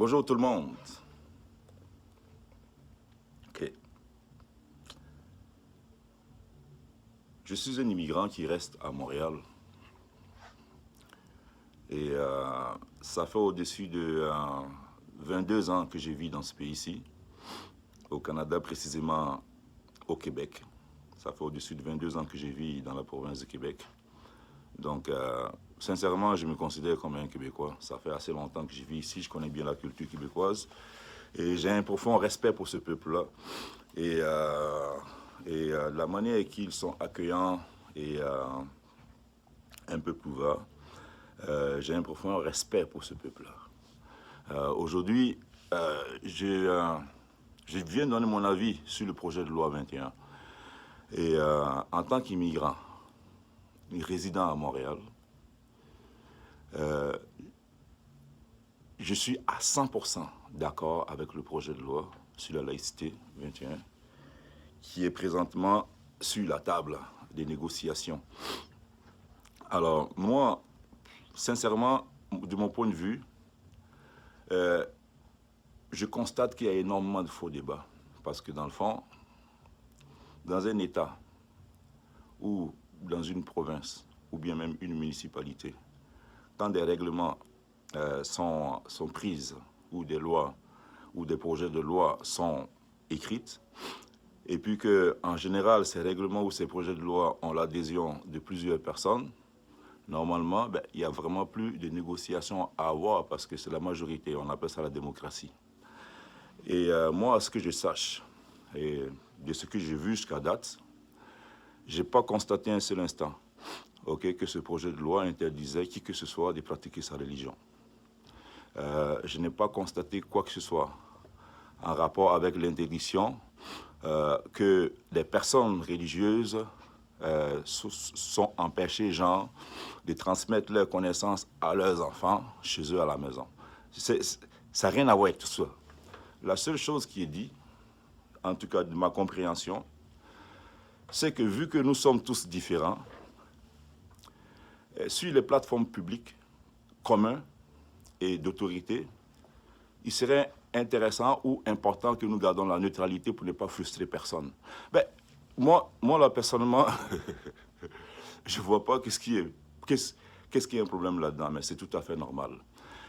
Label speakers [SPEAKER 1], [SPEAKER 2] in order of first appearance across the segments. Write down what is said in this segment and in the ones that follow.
[SPEAKER 1] Bonjour tout le monde. Ok. Je suis un immigrant qui reste à Montréal. Et ça fait au-dessus de 22 ans que je vis dans ce pays-ci, au Canada précisément au Québec. Ça fait au-dessus de 22 ans que je vis dans la province de Québec. Donc, sincèrement, je me considère comme un Québécois. Ça fait assez longtemps que je vis ici, je connais bien la culture québécoise. Et j'ai un profond respect pour ce peuple-là. Et, la manière qu'ils sont accueillants et un peu pouvoir, j'ai un profond respect pour ce peuple-là. Aujourd'hui, je viens donner mon avis sur le projet de loi 21. Et en tant qu'immigrant, résident à Montréal, je suis à 100% d'accord avec le projet de loi sur la laïcité 21, qui est présentement sur la table des négociations. Alors, moi, sincèrement, de mon point de vue, je constate qu'il y a énormément de faux débats. Parce que dans le fond, dans un État ou dans une province, ou bien même une municipalité, quand des règlements sont prises, ou des lois, ou des projets de loi sont écrits, et puis qu'en général, ces règlements ou ces projets de loi ont l'adhésion de plusieurs personnes, normalement, il n'y a vraiment plus de négociations à avoir parce que c'est la majorité, on appelle ça la démocratie. Et moi, à ce que je sache, et de ce que j'ai vu jusqu'à date, je n'ai pas constaté un seul instant que ce projet de loi interdisait qui que ce soit de pratiquer sa religion. Je n'ai pas constaté quoi que ce soit en rapport avec l'interdiction que les personnes religieuses sont empêchées, genre, de transmettre leurs connaissances à leurs enfants chez eux à la maison. Ça n'a rien à voir avec tout ça. La seule chose qui est dit, en tout cas de ma compréhension, c'est que vu que nous sommes tous différents, sur les plateformes publiques communes et d'autorité, il serait intéressant ou important que nous gardons la neutralité pour ne pas frustrer personne. Moi là, personnellement, je ne vois pas qu'est-ce qui est un problème là-dedans, mais c'est tout à fait normal.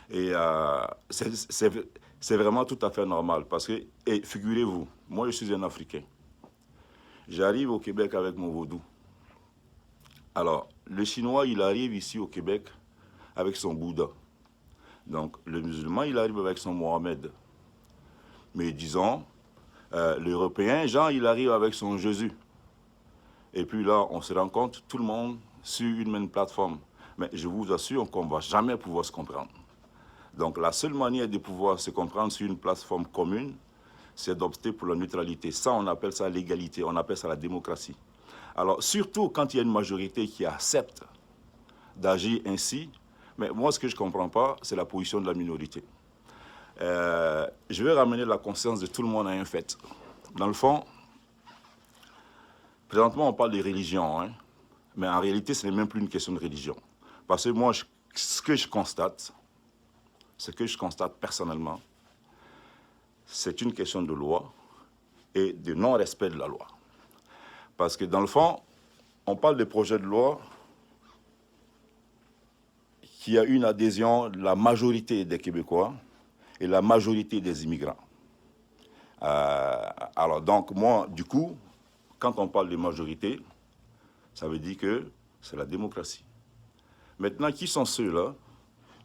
[SPEAKER 1] Et c'est vraiment tout à fait normal parce que, et figurez-vous, moi je suis un Africain. J'arrive au Québec avec mon vaudou. Alors, le Chinois, il arrive ici au Québec avec son Bouddha. Donc, le musulman, il arrive avec son Mohamed. Mais disons, l'Européen, Jean, il arrive avec son Jésus. Et puis là, on se rencontre, tout le monde, sur une même plateforme. Mais je vous assure qu'on ne va jamais pouvoir se comprendre. Donc, la seule manière de pouvoir se comprendre sur une plateforme commune, c'est d'opter pour la neutralité. Ça, on appelle ça l'égalité, on appelle ça la démocratie. Alors, surtout quand il y a une majorité qui accepte d'agir ainsi, mais moi, ce que je ne comprends pas, c'est la position de la minorité. Je vais ramener la conscience de tout le monde à un fait. Dans le fond, présentement, on parle de religion, hein, mais en réalité, ce n'est même plus une question de religion. Parce que moi, ce que je constate personnellement, c'est une question de loi et de non-respect de la loi. Parce que dans le fond, on parle de projets de loi qui a une adhésion de la majorité des Québécois et la majorité des immigrants. Alors donc moi, du coup, quand on parle de majorité, ça veut dire que c'est la démocratie. Maintenant, qui sont ceux-là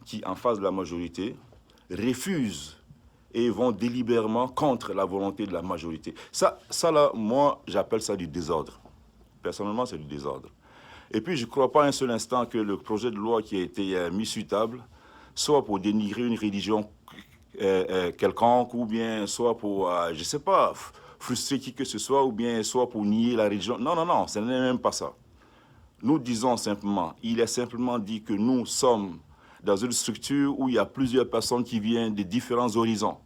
[SPEAKER 1] qui, en face de la majorité, refusent et vont délibérément contre la volonté de la majorité? Ça là, moi, j'appelle ça du désordre. Personnellement, c'est du désordre. Et puis, je ne crois pas un seul instant que le projet de loi qui a été mis sur table soit pour dénigrer une religion quelconque, ou bien soit pour, je ne sais pas, frustrer qui que ce soit, ou bien soit pour nier la religion. Non, non, non, ce n'est même pas ça. Nous disons simplement, il est simplement dit que nous sommes dans une structure où il y a plusieurs personnes qui viennent de différents horizons.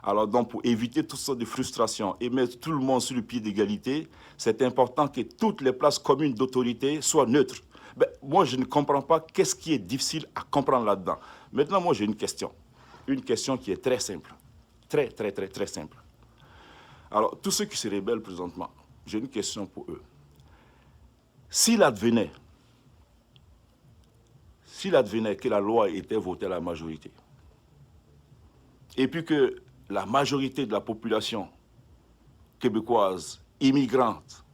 [SPEAKER 1] Alors donc, pour éviter toutes sortes de frustrations et mettre tout le monde sur le pied d'égalité, c'est important que toutes les places communes d'autorité soient neutres. Moi, je ne comprends pas qu'est-ce qui est difficile à comprendre là-dedans. Maintenant, moi, j'ai une question. une question qui est très simple. Très, très, très, très simple. Alors, tous ceux qui se rebellent présentement, j'ai une question pour eux. S'il advenait que la loi était votée à la majorité, et puis que la majorité de la population québécoise, immigrante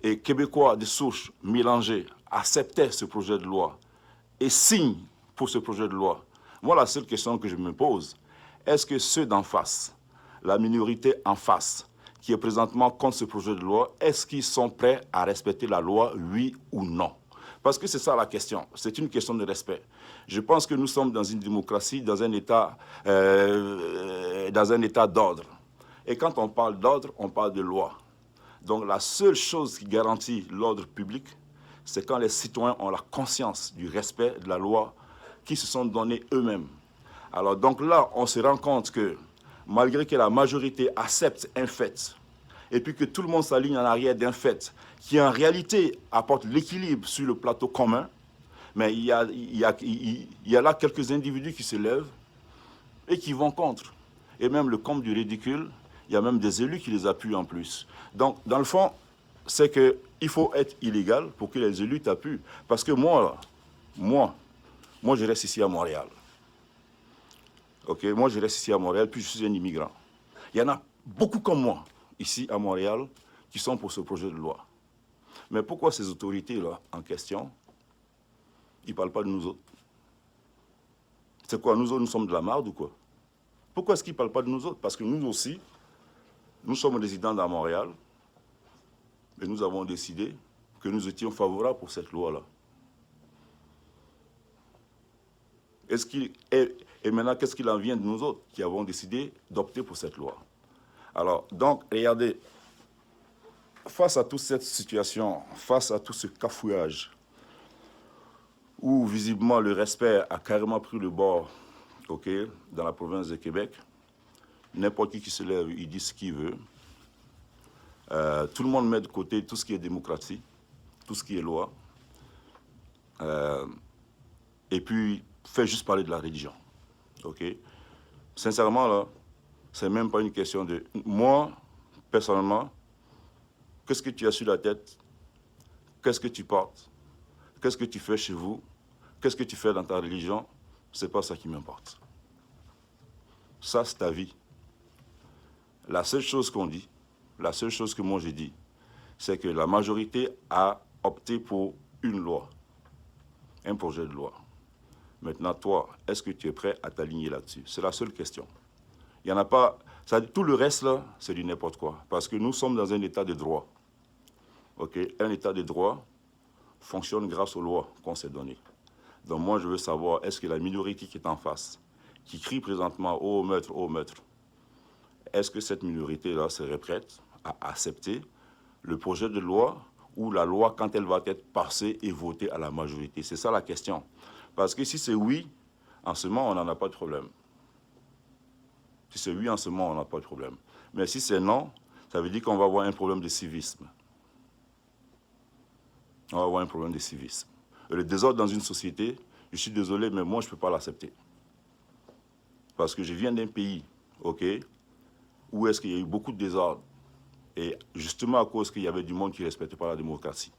[SPEAKER 1] et québécois de souche mélangée acceptait ce projet de loi et signe pour ce projet de loi, moi, la seule question que je me pose, est-ce que ceux d'en face, la minorité en face, qui est présentement contre ce projet de loi, est-ce qu'ils sont prêts à respecter la loi, oui ou non? Parce que c'est ça la question, c'est une question de respect. Je pense que nous sommes dans une démocratie, dans un état d'ordre. Et quand on parle d'ordre, on parle de loi. Donc la seule chose qui garantit l'ordre public, c'est quand les citoyens ont la conscience du respect de la loi qui se sont donnés eux-mêmes. Alors donc là, on se rend compte que malgré que la majorité accepte un fait, et puis que tout le monde s'aligne en arrière d'un fait qui en réalité apporte l'équilibre sur le plateau commun, mais il y a là quelques individus qui se lèvent et qui vont contre. Et même le comble du ridicule, il y a même des élus qui les appuient en plus. Donc, dans le fond, c'est qu'il faut être illégal pour que les élus t'appuient. Parce que moi, je reste ici à Montréal. Ok, moi, je reste ici à Montréal, puis je suis un immigrant. Il y en a beaucoup comme moi, ici à Montréal, qui sont pour ce projet de loi. Mais pourquoi ces autorités-là, en question, ils ne parlent pas de nous autres? C'est quoi, nous autres, nous sommes de la marde ou quoi? Pourquoi est-ce qu'ils ne parlent pas de nous autres? Parce que nous aussi, nous sommes résidents à Montréal et nous avons décidé que nous étions favorables pour cette loi-là. Et maintenant, qu'est-ce qu'il en vient de nous autres qui avons décidé d'opter pour cette loi? Alors, donc, regardez, face à toute cette situation, face à tout ce cafouillage, où visiblement le respect a carrément pris le bord, ok, dans la province de Québec, n'importe qui se lève, il dit ce qu'il veut. Tout le monde met de côté tout ce qui est démocratie, tout ce qui est loi, et puis fait juste parler de la religion. Ok? Sincèrement, là, c'est même pas une question de... Moi, personnellement, qu'est-ce que tu as sur la tête? Qu'est-ce que tu portes? Qu'est-ce que tu fais chez vous? Qu'est-ce que tu fais dans ta religion? C'est pas ça qui m'importe. Ça, c'est ta vie. La seule chose qu'on dit, la seule chose que moi j'ai dit, c'est que la majorité a opté pour une loi, un projet de loi. Maintenant, toi, est-ce que tu es prêt à t'aligner là-dessus? C'est la seule question. Il n'y en a pas... tout le reste, là, c'est du n'importe quoi. Parce que nous sommes dans un état de droit. Ok? Un état de droit fonctionne grâce aux lois qu'on s'est données. Donc moi, je veux savoir, est-ce que la minorité qui est en face, qui crie présentement « oh maître », est-ce que cette minorité-là serait prête à accepter le projet de loi ou la loi quand elle va être passée et votée à la majorité? C'est ça la question. Parce que si c'est oui, en ce moment, on n'en a pas de problème. Si c'est oui, en ce moment, on n'a pas de problème. Mais si c'est non, ça veut dire qu'on va avoir un problème de civisme. On va avoir un problème de civisme. Et le désordre dans une société, je suis désolé, mais moi, je ne peux pas l'accepter. Parce que je viens d'un pays, ok, où est-ce qu'il y a eu beaucoup de désordre. Et justement à cause qu'il y avait du monde qui ne respectait pas la démocratie.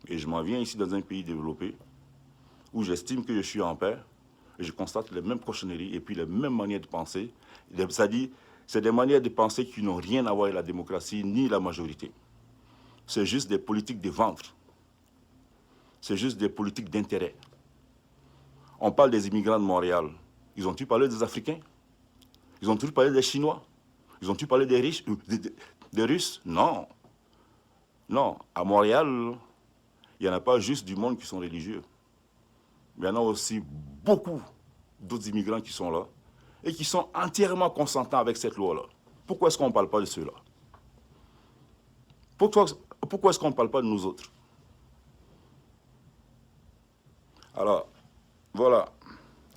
[SPEAKER 1] Et je m'en viens ici dans un pays développé, où j'estime que je suis en paix, et je constate les mêmes cochonneries et puis les mêmes manières de penser. C'est-à-dire, c'est des manières de penser qui n'ont rien à voir avec la démocratie ni la majorité. C'est juste des politiques de ventre. C'est juste des politiques d'intérêt. On parle des immigrants de Montréal. Ils ont-ils parlé des Africains? Ils ont-ils parlé des Chinois? Ils ont-ils parlé des riches, des Russes? Non. Non. À Montréal, il n'y en a pas juste du monde qui sont religieux. Il y en a aussi beaucoup d'autres immigrants qui sont là et qui sont entièrement consentants avec cette loi-là. Pourquoi est-ce qu'on ne parle pas de ceux-là? Pourquoi est-ce qu'on ne parle pas de nous autres? Alors, voilà.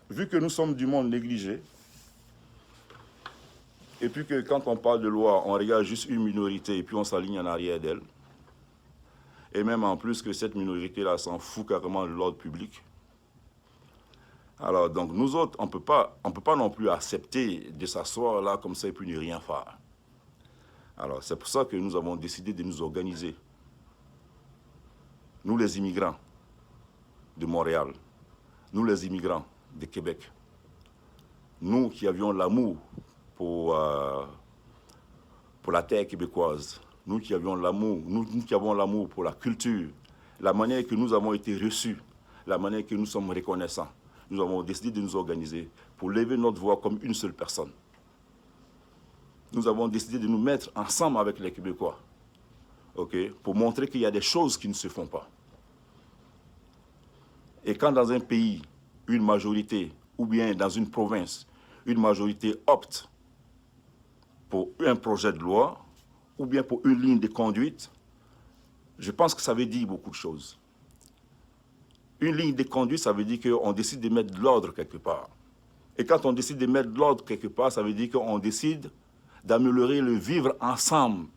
[SPEAKER 1] Vu que nous sommes du monde négligé, et puis que quand on parle de loi, on regarde juste une minorité et puis on s'aligne en arrière d'elle, et même en plus que cette minorité-là s'en fout carrément de l'ordre public, Alors, donc, nous autres, on peut pas non plus accepter de s'asseoir là comme ça et puis ne rien faire. Alors, c'est pour ça que nous avons décidé de nous organiser. Nous, les immigrants de Montréal, nous, les immigrants de Québec, nous qui avions l'amour pour la terre québécoise, nous qui avions l'amour, nous qui avons l'amour pour la culture, la manière que nous avons été reçus, la manière que nous sommes reconnaissants, nous avons décidé de nous organiser pour lever notre voix comme une seule personne. Nous avons décidé de nous mettre ensemble avec les Québécois, okay, pour montrer qu'il y a des choses qui ne se font pas. Et quand dans un pays, une majorité, ou bien dans une province, une majorité opte pour un projet de loi, ou bien pour une ligne de conduite, je pense que ça veut dire beaucoup de choses. Une ligne de conduite, ça veut dire qu'on décide de mettre de l'ordre quelque part. Et quand on décide de mettre de l'ordre quelque part, ça veut dire qu'on décide d'améliorer le vivre ensemble